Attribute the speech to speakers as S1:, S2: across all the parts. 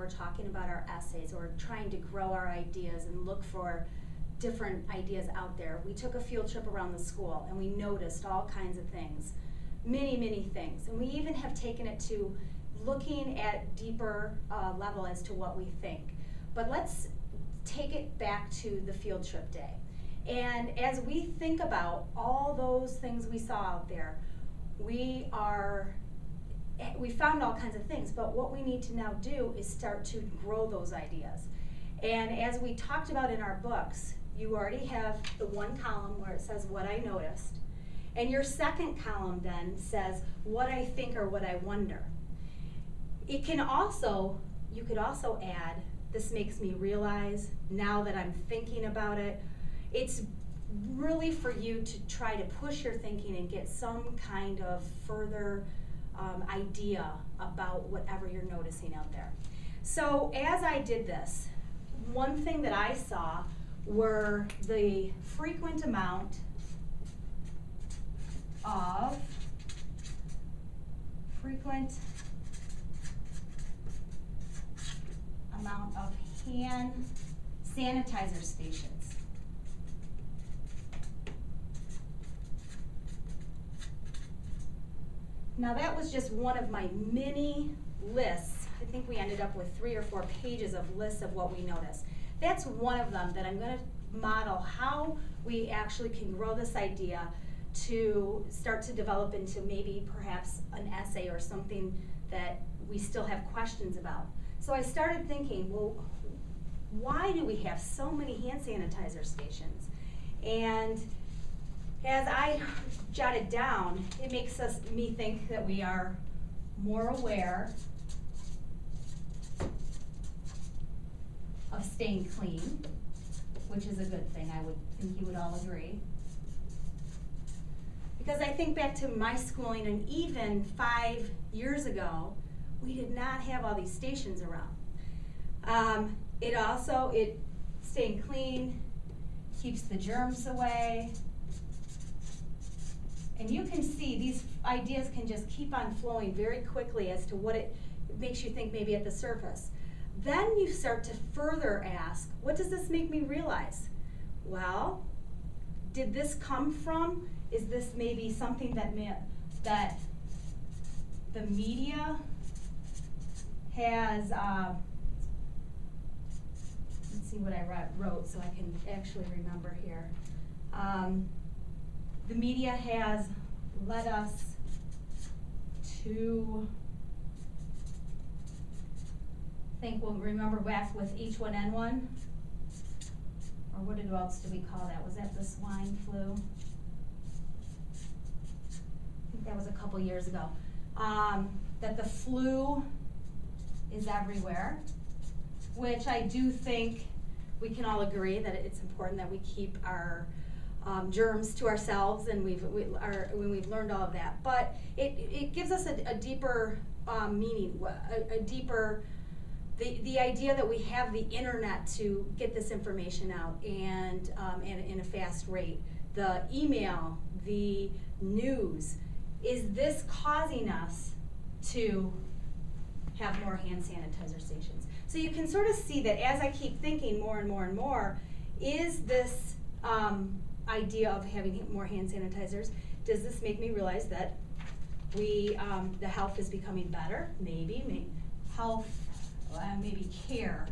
S1: we're talking about our essays or trying to grow our ideas and look for different ideas out there, we took a field trip around the school and we noticed all kinds of things, many things. And we even have taken it to looking at deeper level as to what we think. But let's take it back to the field trip day. And as we think about all those things we saw out there, we found all kinds of things, but what we need to now do is start to grow those ideas. And as we talked about in our books, you already have the one column where it says what I noticed, and your second column then says what I think or what I wonder. It can also, you could also add, this makes me realize, now that I'm thinking about it. It's really for you to try to push your thinking and get some kind of further idea about whatever you're noticing out there. So as I did this, one thing that I saw were the frequent amount of hand sanitizer stations. Now that was just one of my many lists. I think we ended up with 3 or 4 pages of lists of what we noticed. That's one of them that I'm going to model how we actually can grow this idea to start to develop into maybe perhaps an essay or something that we still have questions about. So I started thinking, well, why do we have so many hand sanitizer stations? And as I jotted down, it makes me think that we are more aware of staying clean, which is a good thing. I would think you would all agree. Because I think back to my schooling, and even 5 years ago, we did not have all these stations around. It staying clean keeps the germs away. And you can see these ideas can just keep on flowing very quickly as to what it makes you think maybe at the surface. Then you start to further ask, what does this make me realize? Well, did this come from, is this maybe something that the media has, let's see what I wrote so I can actually remember here. The media has led us to think, we'll remember back with H1N1, or what else did we call that? Was that the swine flu? I think that was a couple years ago. That the flu is everywhere, which I do think we can all agree that it's important that we keep our germs to ourselves, and when we've learned all of that. But it gives us a deeper meaning, a deeper, the idea that we have the internet to get this information out and in a fast rate. The email, the news, is this causing us to have more hand sanitizer stations? So you can sort of see that as I keep thinking more and more and more, is this idea of having more hand sanitizers, does this make me realize that the health is becoming better? Maybe health, maybe care.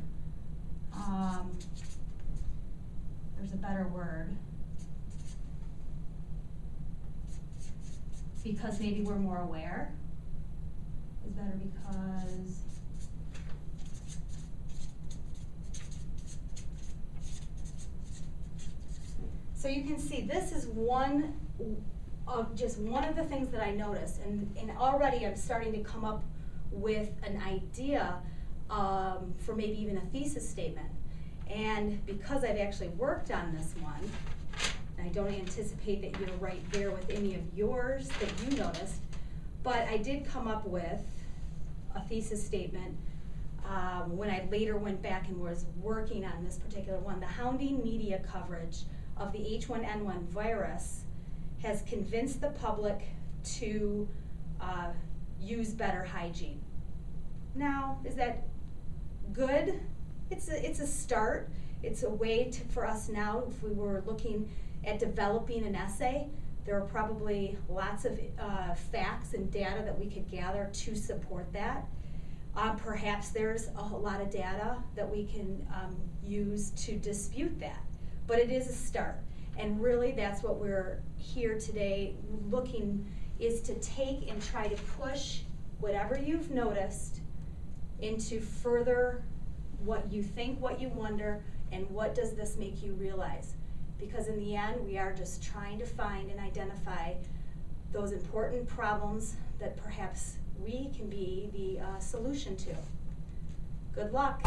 S1: There's a better word. Because maybe we're more aware. Is better because so you can see this is one of the things that I noticed, and already I'm starting to come up with an idea for maybe even a thesis statement. And because I've actually worked on this one, and I don't anticipate that you're right there with any of yours that you noticed, but I did come up with a thesis statement when I later went back and was working on this particular one. The hounding media coverage of the H1N1 virus has convinced the public to use better hygiene. Now, good. It's a start. It's a way for us now, if we were looking at developing an essay, there are probably lots of facts and data that we could gather to support that. Perhaps there's a whole lot of data that we can use to dispute that. But it is a start. And really that's what we're here today looking, is to take and try to push whatever you've noticed into further what you think, what you wonder, and what does this make you realize. Because in the end, we are just trying to find and identify those important problems that perhaps we can be the solution to. Good luck.